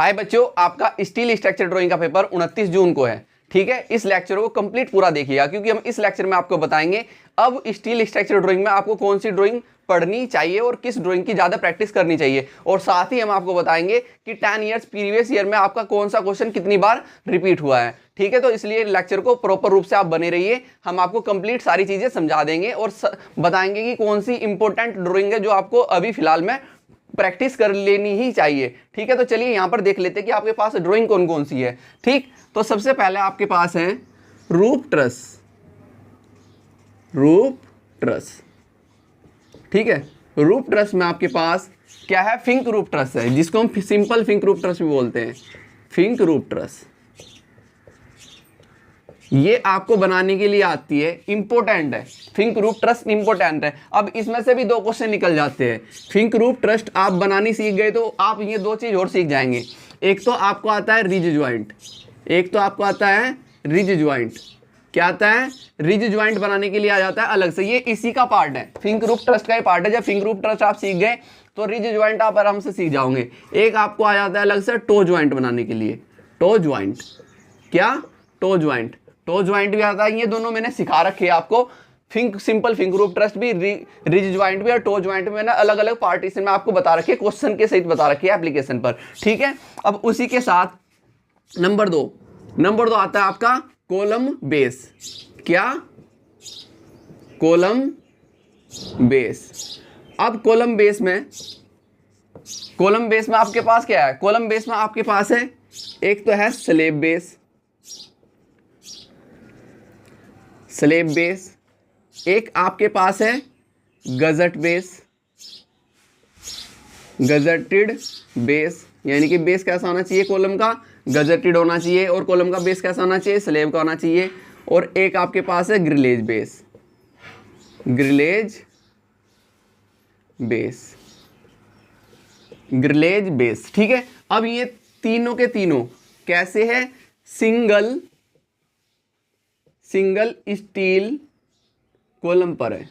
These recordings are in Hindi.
हाय बच्चों, आपका स्टील स्ट्रक्चर ड्राइंग का पेपर 29 जून को है। ठीक है, इस लेक्चर को कंप्लीट पूरा देखिएगा क्योंकि हम इस लेक्चर में आपको बताएंगे अब स्टील स्ट्रक्चर ड्राइंग में आपको कौन सी ड्राइंग पढ़नी चाहिए और किस ड्राइंग की ज्यादा प्रैक्टिस करनी चाहिए, और साथ ही हम आपको बताएंगे कि 10 ईयर्स प्रीवियस ईयर में आपका कौन सा क्वेश्चन कितनी बार रिपीट हुआ है। ठीक है, तो इसलिए लेक्चर को प्रॉपर रूप से आप बने रहिए, हम आपको कंप्लीट सारी चीजें समझा देंगे और बताएंगे कि कौन सी इंपॉर्टेंट ड्राइंग है जो आपको अभी फिलहाल में प्रैक्टिस कर लेनी ही चाहिए। ठीक है, तो चलिए यहां पर देख लेते हैं कि आपके पास ड्राइंग कौन कौन सी है। ठीक, तो सबसे पहले आपके पास है रूप ट्रस। रूप ट्रस, ठीक है, रूप ट्रस में आपके पास क्या है? फिंक रूप ट्रस है, जिसको हम सिंपल फिंक रूप ट्रस भी बोलते हैं। फिंक रूप ट्रस ये आपको बनाने के लिए आती है, इंपॉर्टेंट है। फिंक रूप ट्रस्ट इंपॉर्टेंट है। अब इसमें से भी दो क्वेश्चन निकल जाते हैं। फिंक रूप ट्रस्ट आप बनानी सीख गए तो आप ये दो चीज और सीख जाएंगे। एक तो आपको आता है रिज ज्वाइंट, एक तो आपको आता है रिज ज्वाइंट। क्या आता है? रिज ज्वाइंट बनाने के लिए आ जाता है अलग से, ये इसी का पार्ट है, फिंक रूप ट्रस्ट का ही पार्ट है। जब फिंक रूप ट्रस्ट आप सीख गए तो रिज ज्वाइंट आप आराम से सीख जाओगे। एक आपको आ जाता है अलग से टो ज्वाइंट बनाने के लिए। टो ज्वाइंट, क्या? टो ज्वाइंट, टो ज्वाइंट भी आता है। ये दोनों मैंने सिखा रखे हैं आपको। सिंपल फिंक रूप ट्रस्ट भी, रिज ज्वाइंट भी और टो ज्वाइंट में ना अलग अलग पार्टीशन में आपको बता रखे, क्वेश्चन के सहित बता रखे एप्लीकेशन पर। ठीक है, अब उसी के साथ नंबर दो आता है आपका कॉलम बेस। क्या? Column base. अब कॉलम बेस में आपके पास क्या है? कॉलम बेस में आपके पास है, एक तो है स्लेब बेस, स्लेब बेस। एक आपके पास है गजट बेस, गजटेड बेस। यानी कि बेस कैसा होना चाहिए कॉलम का? गजटेड होना चाहिए। और कॉलम का बेस कैसा होना चाहिए? स्लेब का होना चाहिए। और एक आपके पास है grillage base, grillage base, grillage base. ठीक है, अब ये तीनों के तीनों कैसे है? सिंगल स्टील कॉलम पर है,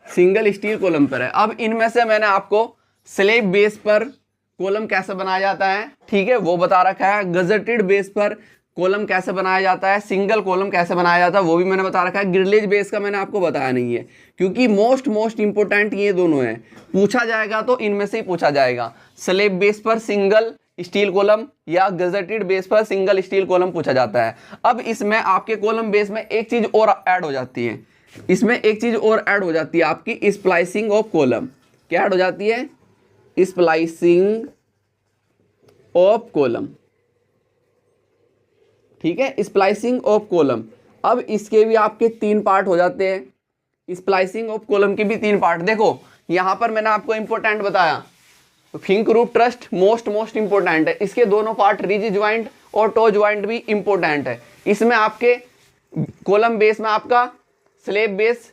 सिंगल स्टील कॉलम पर है। अब इनमें से मैंने आपको स्लेब बेस पर कॉलम कैसे बनाया जाता है, ठीक है, वो बता रखा है। गजटेड बेस पर कॉलम कैसे बनाया जाता है, सिंगल कॉलम कैसे बनाया जाता है, वो भी मैंने बता रखा है। ग्रिलेज बेस का मैंने आपको बताया नहीं है क्योंकि मोस्ट इंपोर्टेंट ये दोनों हैं। पूछा जाएगा तो इनमें से ही पूछा जाएगा, स्लेब बेस पर सिंगल स्टील कॉलम या गजटेड बेस पर सिंगल स्टील कॉलम पूछा जाता है। अब इसमें आपके कॉलम बेस में एक चीज और ऐड हो जाती है, इसमें एक चीज और ऐड हो जाती है आपकी स्प्लाइसिंग ऑफ कॉलम। क्या ऐड हो जाती है? Splicing of column. ठीक है, स्प्लाइसिंग ऑफ कॉलम। अब इसके भी आपके 3 पार्ट हो जाते हैं। स्प्लाइसिंग ऑफ कॉलम के भी 3 पार्ट। देखो यहां पर मैंने आपको इंपॉर्टेंट बताया, फिंक रूप ट्रस्ट मोस्ट इंपोर्टेंट है। इसके दोनों पार्ट रिज ज्वाइंट और टो ज्वाइंट भी इंपोर्टेंट है। इसमें आपके कॉलम बेस में आपका slab base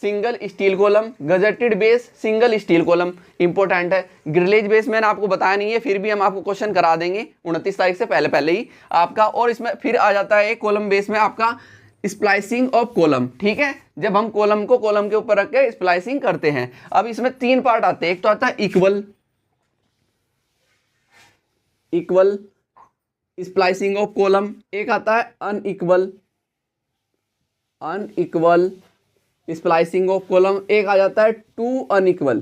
single steel column, gazetted base single steel column important है। ग्रिलेज बेस मैंने आपको बताया नहीं है, फिर भी हम आपको क्वेश्चन करा देंगे 29 तारीख से पहले ही आपका। और इसमें फिर आ जाता है एक कॉलम बेस में आपका स्प्लाइसिंग ऑफ कॉलम। ठीक है, जब हम कॉलम को कॉलम के ऊपर रख के स्प्लाइसिंग करते हैं। अब इसमें 3 पार्ट आते हैं। एक तो आता है इक्वल स्प्लाइसिंग ऑफ कॉलम, एक आता है अनइक्वल स्प्लाइसिंग ऑफ कॉलम, एक आ जाता है to unequal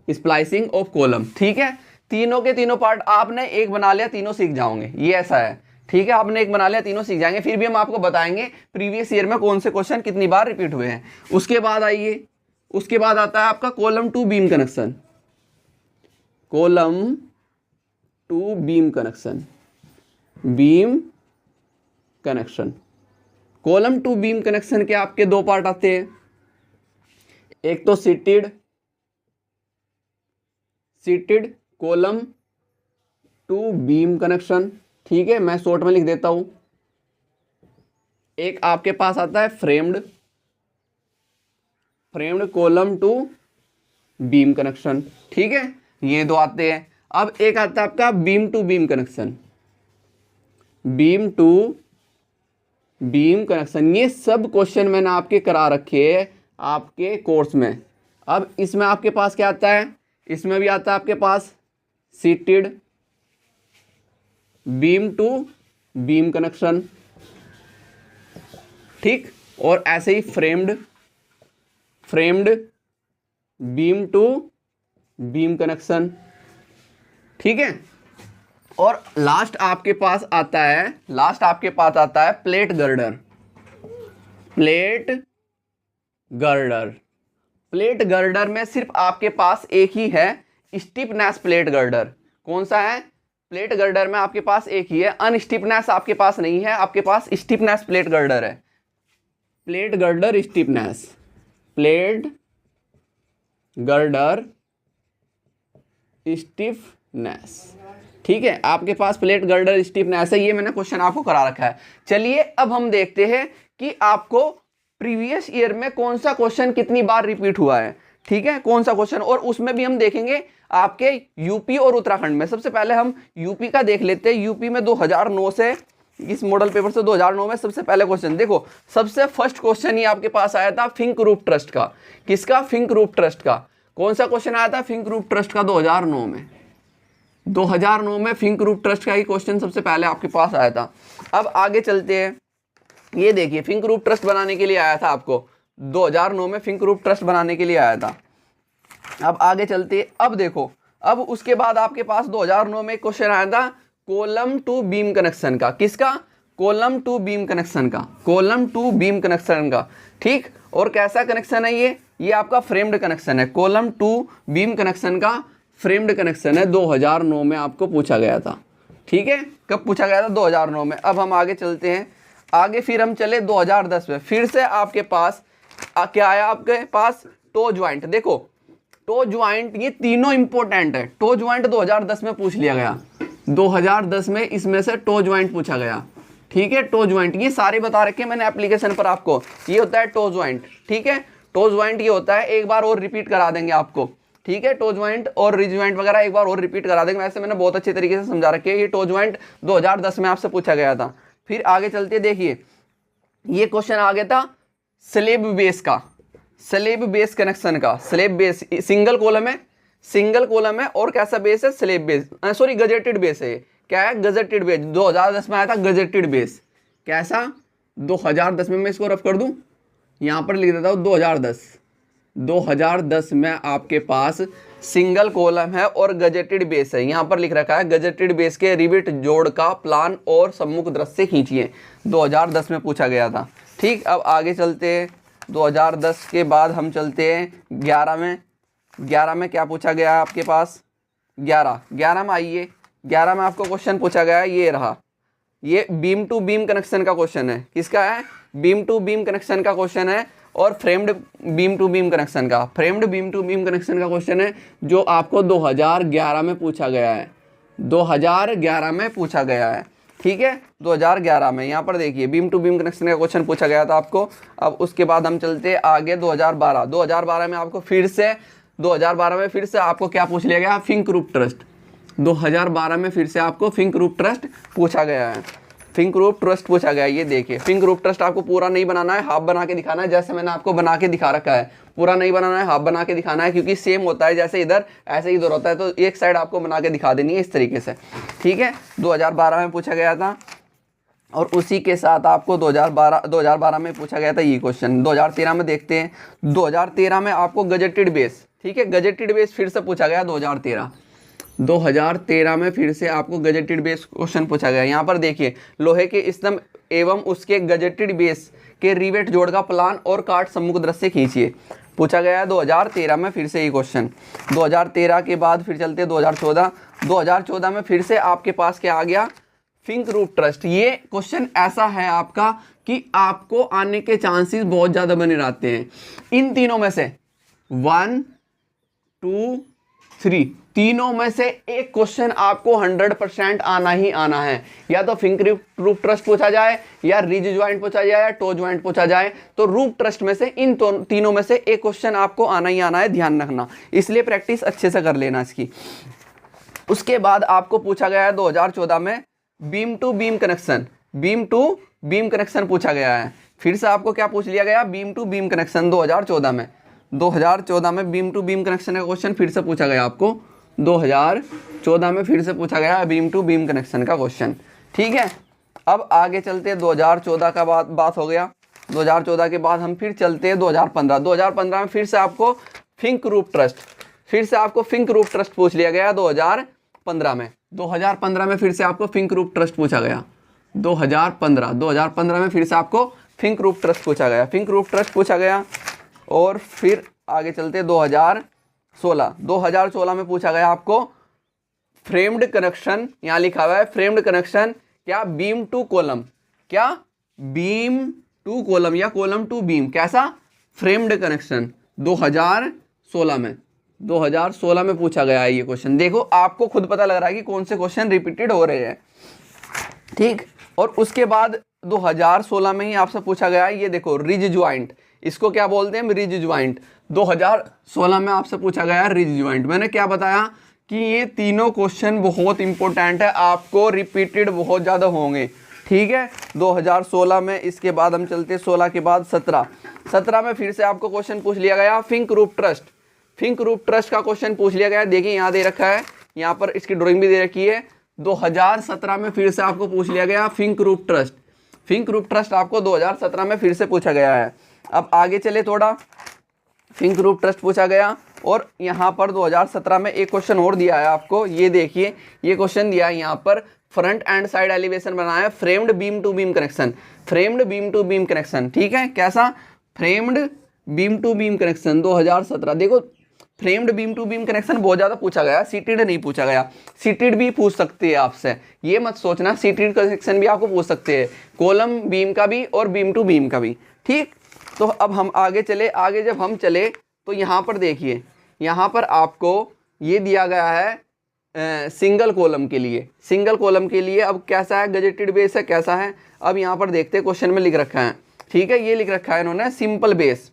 splicing of column. ठीक है, तीनों के तीनों पार्ट आपने एक बना लिया, तीनों सीख जाओगे, ये ऐसा है। ठीक है, आपने एक बना लिया, तीनों सीख जाएंगे। फिर भी हम आपको बताएंगे प्रीवियस ईयर में कौन से क्वेश्चन कितनी बार रिपीट हुए हैं। उसके बाद आता है आपका column to beam connection. Column to beam connection, column to beam connection के आपके 2 पार्ट आते हैं। एक तो seated column to beam connection. ठीक है, मैं शॉर्ट में लिख देता हूं। एक आपके पास आता है framed column to beam connection. ठीक है, ये 2 आते हैं। अब एक आता है आपका बीम टू बीम कनेक्शन, ये सब क्वेश्चन मैंने आपके करा रखे हैं आपके कोर्स में। अब इसमें आपके पास क्या आता है, इसमें भी आता है आपके पास seated beam to beam connection, ठीक, और ऐसे ही framed beam to beam connection, ठीक है। और लास्ट आपके पास आता है प्लेट गर्डर में सिर्फ आपके पास एक ही है स्टिफनेस प्लेट गर्डर। कौन सा है? प्लेट गर्डर में आपके पास एक ही है, अनस्टिफनेस आपके पास नहीं है, आपके पास स्टिफनेस प्लेट गर्डर है। प्लेट गर्डर स्टिफनेस, ठीक है, आपके पास प्लेट गर्डर स्टिफनेस है। ये मैंने क्वेश्चन आपको करा रखा है। चलिए अब हम देखते हैं कि आपको प्रीवियस ईयर में कौन सा क्वेश्चन कितनी बार रिपीट हुआ है, ठीक है, कौन सा क्वेश्चन, और उसमें भी हम देखेंगे आपके यूपी और उत्तराखंड में। सबसे पहले हम यूपी का देख लेते हैं। यूपी में 2009 से, इस मॉडल पेपर से 2009 में सबसे पहले क्वेश्चन देखो, सबसे फर्स्ट क्वेश्चन ही आपके पास आया था फिंक रूफ ट्रस्ट का। किसका? फिंक रूफ ट्रस्ट का। कौन सा क्वेश्चन आया था? फिंक रूफ ट्रस्ट का 2009 में फिंक रूफ ट्रस्ट का ही क्वेश्चन सबसे पहले आपके पास आया था। अब आगे चलते हैं। ये देखिए फिंक रूफ ट्रस्ट बनाने के लिए आया था आपको 2009 में, फिंक रूफ ट्रस्ट बनाने के लिए आया था। अब आगे चलते हैं। अब देखो, अब उसके बाद आपके पास 2009 में क्वेश्चन आया था कॉलम टू बीम कनेक्शन का। किसका? कॉलम टू बीम कनेक्शन का, ठीक। और कैसा कनेक्शन है ये आपका फ्रेम्ड कनेक्शन है। कॉलम टू बीम कनेक्शन का फ्रेम्ड कनेक्शन है, 2009 में आपको पूछा गया था, ठीक है। कब पूछा गया था? 2009 में। अब हम आगे चलते हैं। आगे फिर हम चले 2010 में, फिर से आपके पास क्या आया? आपके पास टो ज्वाइंट। देखो टो ज्वाइंट, ये तीनों इंपॉर्टेंट है। टो ज्वाइंट 2010 में पूछ लिया गया, 2010 में इसमें से टो ज्वाइंट पूछा गया, ठीक है। टो ज्वाइंट ये सारे बता रखे मैंने एप्लीकेशन पर आपको। ये होता है टो ज्वाइंट, ठीक है। टो ज्वाइंट ये होता है, एक बार और रिपीट करा देंगे आपको, ठीक है। टो ज्वाइंट और रिज ज्वाइंट वगैरह एक बार और रिपीट करा देंगे, वैसे मैंने बहुत अच्छे तरीके से समझा रखे हैं। ये टो ज्वाइंट 2010 में आपसे पूछा गया था। फिर आगे चलते देखिए, ये क्वेश्चन आ गया था स्लेब बेस कनेक्शन का। स्लेब बेस सिंगल कॉलम है और कैसा बेस है? Slab base, sorry gazetted base है। क्या है? Gazetted base. 2010 में आया था गजेटेड बेस। कैसा? 2010 में, मैं इसको रफ कर दूं, यहां पर लिख देता हूं 2010 में आपके पास सिंगल कॉलम है और गजेटेड बेस है। यहां पर लिख रखा है गजेटेड बेस के रिविट जोड़ का प्लान और सम्मुख दृश्य खींचिए। 2010 में पूछा गया था, ठीक। अब आगे चलते हैं। 2010 के बाद हम चलते हैं 11 में। 11 में क्या पूछा गया है आपके पास? 11 में आइए। 11 में आपको क्वेश्चन पूछा गया है, ये रहा, ये बीम टू बीम कनेक्शन का क्वेश्चन है। किसका है? बीम टू बीम कनेक्शन का क्वेश्चन है और framed beam to beam connection का क्वेश्चन है, जो आपको 2011 में पूछा गया है। 2011 में पूछा गया है, ठीक है। 2011 में यहाँ पर देखिए बीम टू बीम कनेक्शन का क्वेश्चन पूछा गया था आपको। अब उसके बाद हम चलते आगे 2012 में आपको फिर से 2012 में फिर से आपको क्या पूछ लिया गया? Fink roof trust. 2012 में फिर से आपको फिंक रूफ ट्रस्ट पूछा गया है। फिंक रूफ ट्रस्ट पूछा गया है। ये देखिए फिंक रूफ ट्रस्ट आपको पूरा नहीं बनाना है, हाफ बना के दिखाना है, जैसे मैंने आपको बना के दिखा रखा है। पूरा नहीं बनाना है, हाफ बना के दिखाना है, क्योंकि सेम होता है जैसे इधर ऐसे इधर होता है, तो एक साइड आपको बना के दिखा देनी है इस तरीके से, ठीक है। 2012 में पूछा गया था और उसी के साथ आपको 2012 में पूछा गया था ये क्वेश्चन। 2013 में देखते हैं। 2013 में आपको गजेटेड बेस, ठीक है, गजेटेड बेस फिर से पूछा गया। 2013 में फिर से आपको गजेटेड बेस क्वेश्चन पूछा गया। यहाँ पर देखिए लोहे के स्तंभ एवं उसके गजेटेड बेस के रिवेट जोड़ का प्लान और काट सम्मुख दृश्य खींचिए, पूछा गया है 2013 में फिर से ये क्वेश्चन। 2013 के बाद फिर चलते 2014 में फिर से आपके पास क्या आ गया? Fink roof trust. ये क्वेश्चन ऐसा है आपका कि आपको आने के चांसेस बहुत ज़्यादा बने रहते हैं। इन तीनों में से 1, 2, 3 तीनों में से एक क्वेश्चन आपको 100% आना ही आना है। या तो फिंक रूफ ट्रस्ट पूछा जाए, या रिज ज्वाइंट पूछा जाए, या टो ज्वाइंट पूछा जाए, तो रूफ ट्रस्ट में से इन तीनों में से एक क्वेश्चन आपको आना ही आना है, ध्यान रखना। इसलिए प्रैक्टिस अच्छे से कर लेना इसकी। उसके बाद आपको पूछा गया है 2014 में बीम टू बीम कनेक्शन पूछा गया है। फिर से आपको क्या पूछ लिया गया? बीम टू बीम कनेक्शन 2014 में। 2014 में बीम टू बीम कनेक्शन का क्वेश्चन फिर से पूछा गया आपको, 2014 में फिर से पूछा गया बीम टू बीम कनेक्शन का क्वेश्चन। ठीक है, अब आगे चलते हैं, 2014 का बात हो गया। 2014 के बाद हम फिर चलते हैं 2015। 2015 में फिर से आपको थिंक रूफ ट्रस्ट, फिर से आपको थिंक रूफ ट्रस्ट पूछ लिया गया 2015 में। 2015 में फिर से आपको थिंक रूफ ट्रस्ट पूछा गया। 2015 में फिर से आपको थिंक रूफ ट्रस्ट पूछा गया, थिंक रूफ ट्रस्ट पूछा गया। और फिर आगे चलते 2016 में पूछा गया आपको फ्रेम्ड कनेक्शन, यहाँ लिखा हुआ है फ्रेम्ड कनेक्शन, क्या बीम टू कॉलम, क्या बीम टू कॉलम या कॉलम टू बीम, कैसा फ्रेम्ड कनेक्शन 2016 में पूछा गया है ये क्वेश्चन। देखो आपको खुद पता लग रहा है कि कौन से क्वेश्चन रिपीटेड हो रहे हैं। ठीक, और उसके बाद 2016 में ही आपसे पूछा गया है, ये देखो रिज ज्वाइंट, इसको क्या बोलते हैं, रिज ज्वाइंट। 2016 में आपसे पूछा गया है रिज ज्वाइंट। मैंने क्या बताया कि ये तीनों क्वेश्चन बहुत इंपॉर्टेंट है, आपको रिपीटेड बहुत ज़्यादा होंगे। ठीक है, 2016 में। इसके बाद हम चलते 16 के बाद 17 में फिर से आपको क्वेश्चन पूछ लिया गया think roof trust, think roof trust का क्वेश्चन पूछ लिया गया। देखिए यहाँ दे रखा है, यहाँ पर इसकी ड्राइंग भी दे रखी है। 2017 में फिर से आपको पूछ लिया गया think roof trust, think roof trust आपको 2017 में फिर से पूछा गया है। अब आगे चले थोड़ा, थिंक रूफ ट्रस्ट पूछा गया और यहाँ पर 2017 में एक क्वेश्चन और दिया है आपको। ये देखिए, ये क्वेश्चन दिया है यहाँ पर, फ्रंट एंड साइड एलिवेशन बनाया है, framed beam to beam connection, framed beam to beam connection. ठीक है, कैसा framed beam to beam connection 2017। देखो framed beam to beam connection बहुत ज़्यादा पूछा गया, सीटेड नहीं पूछा गया। सीटेड भी पूछ सकती है आपसे, ये मत सोचना, सीटेड कनेक्शन भी आपको पूछ सकते हैं, कॉलम बीम का भी और बीम टू बीम का भी। ठीक, तो अब हम आगे चले, आगे जब हम चले तो यहाँ पर देखिए, यहाँ पर आपको ये दिया गया है सिंगल कॉलम के लिए, सिंगल कॉलम के लिए अब कैसा है, गजेटेड बेस है, कैसा है। अब यहाँ पर देखते हैं क्वेश्चन में लिख रखा है। ठीक है, ये लिख रखा है इन्होंने सिंपल बेस,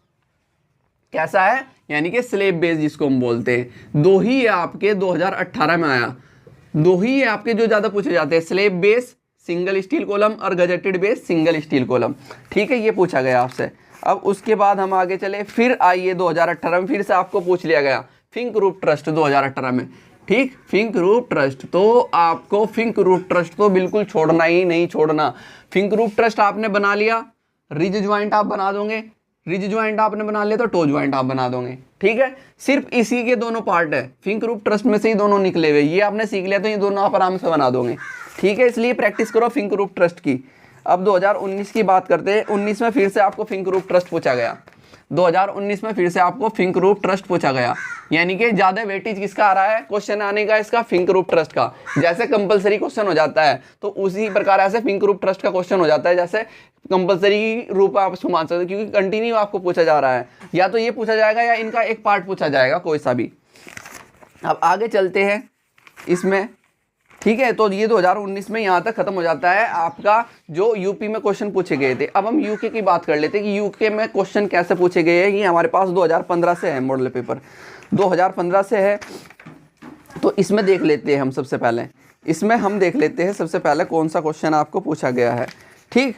कैसा है, यानी कि स्लेब बेस जिसको हम बोलते हैं। दो ही है आपके 2018 में आया, दो ही है आपके जो ज़्यादा पूछे जाते हैं, slab base single steel column और gusseted base single steel column. ठीक है, ये पूछा गया आपसे। अब उसके बाद हम आगे चले, फिर आइए 2018 में फिर से आपको पूछ लिया गया थिंक रूफ ट्रस्ट 2018 में। ठीक, थिंक रूफ ट्रस्ट, तो आपको थिंक रूफ ट्रस्ट तो बिल्कुल छोड़ना ही नहीं छोड़ना। थिंक रूफ ट्रस्ट आपने बना लिया, रिज ज्वाइंट आप बना दोगे, रिज ज्वाइंट आपने बना लिया तो टो ज्वाइंट आप बना दोगे। ठीक है, सिर्फ इसी के दोनों पार्ट है, थिंक रूफ ट्रस्ट में से ही दोनों निकले हुए, ये आपने सीख लिया तो ये दोनों आप आराम से बना दोगे। ठीक है, इसलिए प्रैक्टिस करो थिंक रूफ ट्रस्ट की। अब 2019 की बात करते हैं। 19 में फिर से आपको थिंक रूफ ट्रस्ट पूछा गया, 2019 में फिर से आपको थिंक रूफ ट्रस्ट पूछा गया, यानी कि ज़्यादा वेटेज किसका आ रहा है क्वेश्चन आने का, इसका थिंक रूफ ट्रस्ट का। जैसे कंपलसरी क्वेश्चन हो जाता है तो उसी प्रकार ऐसे थिंक रूफ ट्रस्ट का क्वेश्चन हो जाता है, जैसे कंपलसरी रूप आप उसको मान सकते हो, क्योंकि कंटिन्यू आपको पूछा जा रहा है, या तो ये पूछा जाएगा या इनका एक पार्ट पूछा जाएगा, कोई सा भी। अब आगे चलते हैं इसमें। ठीक है, तो ये 2019 में यहाँ तक खत्म हो जाता है आपका जो यूपी में क्वेश्चन पूछे गए थे। अब हम यूके की बात कर लेते हैं कि यूके में क्वेश्चन कैसे पूछे गए हैं। ये हमारे पास 2015 से है, मॉडल पेपर 2015 से है, तो इसमें देख लेते हैं हम सबसे पहले, इसमें हम देख लेते हैं सबसे पहले कौन सा क्वेश्चन आपको पूछा गया है। ठीक,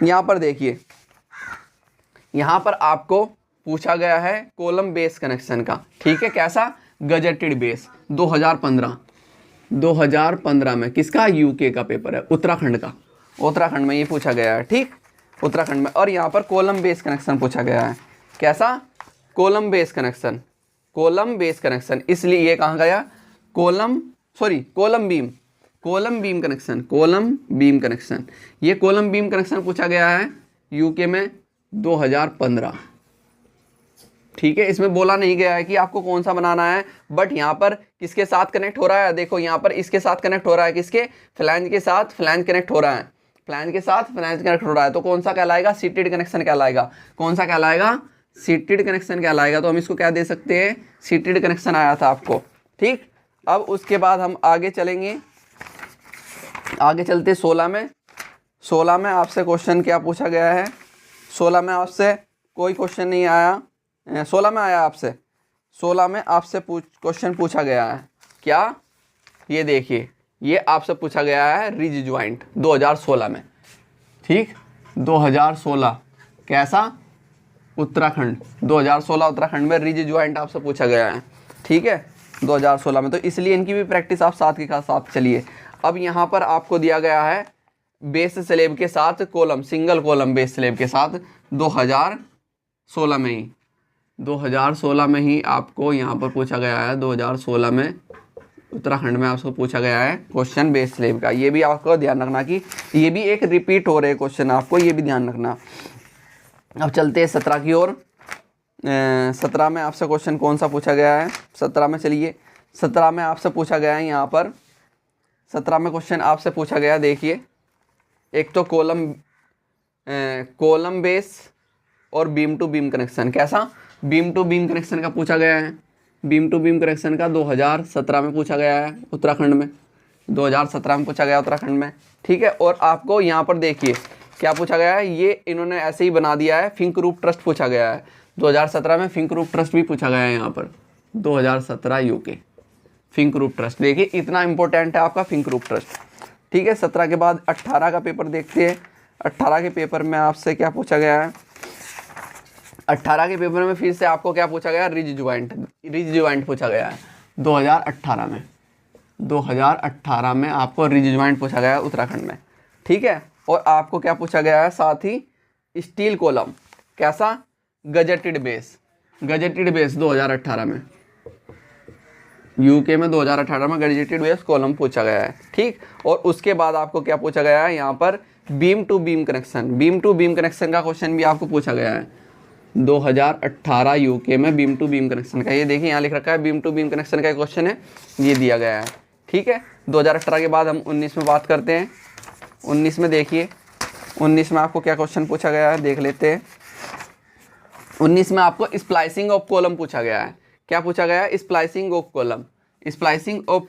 यहाँ पर देखिए, यहाँ पर आपको पूछा गया है कॉलम बेस कनेक्शन का। ठीक है, कैसा, गजेटेड बेस 2015 में, किसका, यूके का पेपर है, उत्तराखंड का, उत्तराखंड में ये पूछा गया है। ठीक, उत्तराखंड में। और यहाँ पर कॉलम बेस कनेक्शन पूछा गया है, कैसा, column base connection, column base connection, इसलिए ये कहाँ गया, column beam, column beam connection, column beam connection. ये कॉलम बीम कनेक्शन पूछा गया है यूके में 2015। ठीक है, इसमें बोला नहीं गया है कि आपको कौन सा बनाना है, बट यहाँ पर किसके साथ कनेक्ट हो रहा है, देखो यहाँ पर इसके साथ कनेक्ट हो रहा है, किसके, फ्लैंज के साथ फ्लैंज कनेक्ट हो रहा है, फ्लैंज के साथ फ्लैंज कनेक्ट हो रहा है, तो कौन सा कहलाएगा, सीटेड कनेक्शन कहलाएगा। कौन सा कहलाएगा, सीटेड कनेक्शन कहलाएगा। तो हम इसको क्या दे सकते हैं, सीटेड कनेक्शन आया था आपको। ठीक, अब उसके बाद हम आगे चलेंगे, आगे चलते 16 में। 16 में आपसे क्वेश्चन क्या पूछा गया है, 16 में आपसे कोई क्वेश्चन नहीं आया, 16 में आया आपसे, 16 में आपसे क्वेश्चन पूछा गया है, क्या, ये देखिए, ये आपसे पूछा गया है रिज ज्वाइंट 2016 में। ठीक, 2016 कैसा, उत्तराखंड 2016 उत्तराखंड में रिज ज्वाइंट आपसे पूछा गया है, ठीक है, 2016 में, तो इसलिए इनकी भी प्रैक्टिस आप साथ के साथ चलिए। अब यहाँ पर आपको दिया गया है बेस स्लेब के साथ column, single column base slab के साथ 2016 में ही आपको यहाँ पर पूछा गया है, 2016 में उत्तराखंड में आपको पूछा गया है क्वेश्चन बेस स्लेब का। ये भी आपको ध्यान रखना कि ये भी एक रिपीट हो रहे क्वेश्चन, आपको ये भी ध्यान रखना। अब चलते हैं 17 की ओर। 17 में आपसे क्वेश्चन कौन सा पूछा गया है, 17 में चलिए, 17 में आपसे पूछा गया है, यहाँ पर 17 में क्वेश्चन आपसे पूछा गया, देखिए, एक तो कॉलम बेस और बीम टू बीम कनेक्शन। कैसा? बीम टू बीम कनेक्शन का पूछा गया है। बीम टू बीम कनेक्शन का 2017 में पूछा गया है उत्तराखंड में, 2017 में पूछा गया उत्तराखंड में, ठीक है। और आपको यहाँ पर देखिए क्या पूछा गया है, ये इन्होंने ऐसे ही बना दिया है, फिंक रूफ ट्रस्ट पूछा गया है 2017 में, फिंक रूफ ट्रस्ट भी पूछा गया है यहाँ पर 2017 यूके फिंक रूफ ट्रस्ट। देखिए इतना इंपॉर्टेंट है आपका फिंक रूफ ट्रस्ट, ठीक है। 17 के बाद 18 का पेपर देखते हैं। 18 के पेपर में आपसे क्या पूछा गया है, 18 के पेपर में फिर से आपको क्या पूछा गया, रिज ज्वाइंट पूछा गया है 2018 में। 2018 में आपको रिज ज्वाइंट पूछा गया है उत्तराखंड में, ठीक है। और आपको क्या पूछा गया है, साथ ही स्टील कॉलम, कैसा? गजेटेड बेस 2018 में, यूके में 2018 में गजेटेड बेस कॉलम पूछा गया है, ठीक। और उसके बाद आपको क्या पूछा गया है यहाँ पर, बीम टू बीम कनेक्शन का क्वेश्चन भी आपको पूछा गया है 2018 यूके में, बीम टू बीम कनेक्शन का। ये देखिए यहाँ लिख रखा है बीम टू बीम कनेक्शन का क्वेश्चन है, ये दिया गया है, ठीक है। 2018 के बाद हम 19 में बात करते हैं। 19 में देखिए, 19 में आपको क्या क्वेश्चन पूछा गया है, देख लेते हैं। 19 में आपको स्प्लाइसिंग ऑफ कॉलम पूछा गया है। क्या पूछा गया है? स्प्लाइसिंग ऑफ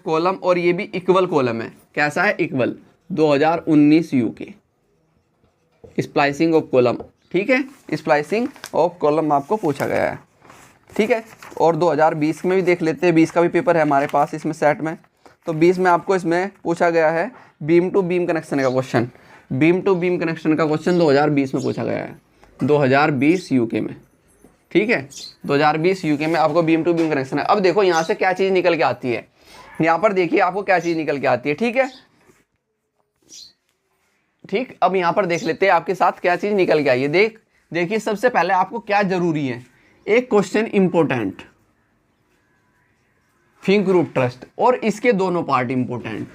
कॉलम, और ये भी इक्वल कॉलम है। कैसा है? Equal, 2019 UK splicing of column, ठीक है। स्प्लाइसिंग ऑफ कॉलम आपको पूछा गया है, ठीक है। और 2020 में भी देख लेते हैं, 20 का भी पेपर है हमारे पास इसमें सेट में। तो 20 में आपको इसमें पूछा गया है बीम टू बीम कनेक्शन का question. Beam to beam connection का क्वेश्चन 2020 में पूछा गया है, 2020 यूके में, ठीक है। 2020 यूके में आपको बीम टू बीम कनेक्शन है। अब देखो यहाँ से क्या चीज़ निकल के आती है, यहाँ पर देखिए आपको क्या चीज़ निकल के आती है, ठीक है, ठीक। अब यहाँ पर देख लेते हैं आपके साथ क्या चीज़ निकल के आई है। देखिए सबसे पहले आपको क्या जरूरी है, एक question important, Fink roof trust, और इसके दोनों part important,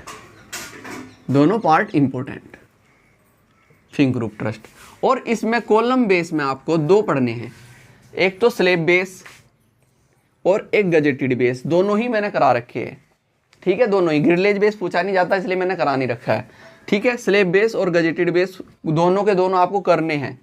Fink roof trust. और इसमें कॉलम बेस में आपको दो पढ़ने हैं, एक तो स्लेब बेस और एक गजेटेड बेस, दोनों ही मैंने करा रखे हैं, ठीक है। दोनों ही, ग्रिलेज बेस पूछा नहीं जाता इसलिए मैंने करा नहीं रखा है, ठीक है। स्लेब बेस और गजेटेड बेस दोनों के दोनों आपको करने हैं,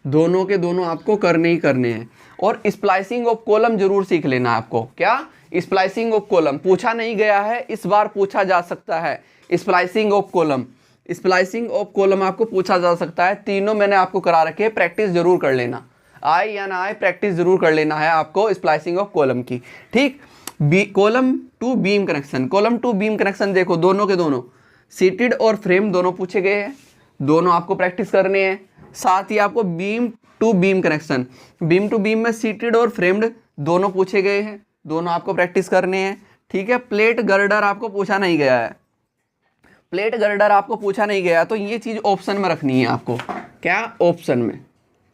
दोनों के दोनों आपको करने ही करने हैं। और स्प्लाइसिंग ऑफ कॉलम जरूर सीख लेना आपको। क्या? स्प्लाइसिंग ऑफ कॉलम पूछा नहीं गया है, इस बार पूछा जा सकता है। स्प्लाइसिंग ऑफ कॉलम आपको पूछा जा सकता है। तीनों मैंने आपको करा रखे, प्रैक्टिस जरूर कर लेना, आए या ना आए प्रैक्टिस जरूर कर लेना है आपको स्प्लाइसिंग ऑफ कॉलम की, ठीक। कॉलम टू बीम कनेक्शन देखो, दोनों के दोनों सीटेड और फ्रेम दोनों पूछे गए हैं, दोनों आपको प्रैक्टिस करने हैं। साथ ही आपको बीम टू बीम में सीटेड और फ्रेम्ड दोनों पूछे गए हैं, दोनों आपको प्रैक्टिस करने हैं, ठीक है। प्लेट गर्डर आपको पूछा नहीं गया है, तो ये चीज़ ऑप्शन में रखनी है आपको। क्या?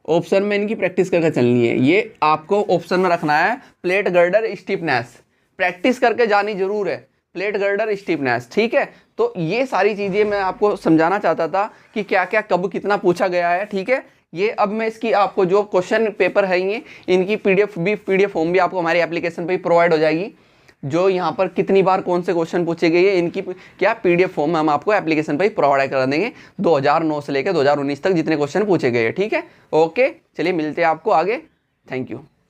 ऑप्शन में इनकी प्रैक्टिस करके चलनी है, ये आपको ऑप्शन में रखना है। प्लेट गर्डर स्टिफनेस प्रैक्टिस करके जानी जरूर है, प्लेट गर्डर स्टिफनेस, ठीक है। तो ये सारी चीज़ें मैं आपको समझाना चाहता था कि क्या क्या कब कितना पूछा गया है, ठीक है। ये अब मैं इसकी आपको जो क्वेश्चन पेपर है ये इनकी पीडीएफ फॉर्म भी आपको हमारी एप्लीकेशन पे ही प्रोवाइड हो जाएगी। जो यहाँ पर कितनी बार कौन से क्वेश्चन पूछे गए हैं इनकी क्या पीडीएफ फॉर्म हम आपको एप्लीकेशन पे ही प्रोवाइड करा देंगे, 2009 से लेकर 2019 तक जितने क्वेश्चन पूछे गए हैं, ठीक है। ओके, चलिए मिलते हैं आपको आगे, थैंक यू।